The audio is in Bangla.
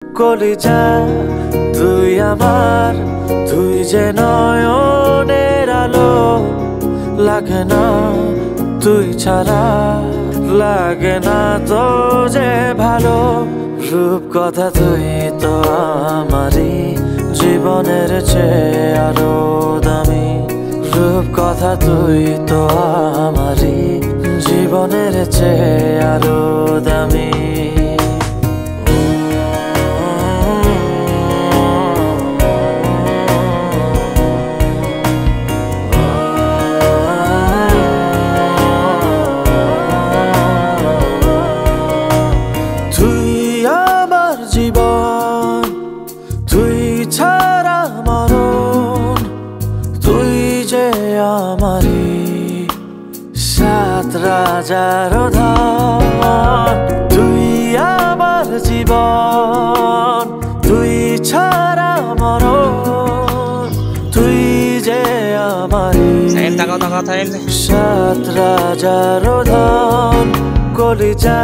কলিজা তুই আমার, তুই যে নয়নের আলো, লাগে না তুই ছাড়া, লাগে না তো যে ভালো। রূপ কথা তুই তো আমারই, জীবনের চেয়ে আরো দামি। রূপ কথা তুই তো আমারই, জীবনের চেয়ে আরো দামি। তুই আমার জীবন, তুই ছাড়া মরণ, তুই যে আমারই সাত রাজার ধন। তুই আমার জীবন, তুই ছাড়া মরণ, তুই যে আমারই সাত রাজার ধন। কলিজা।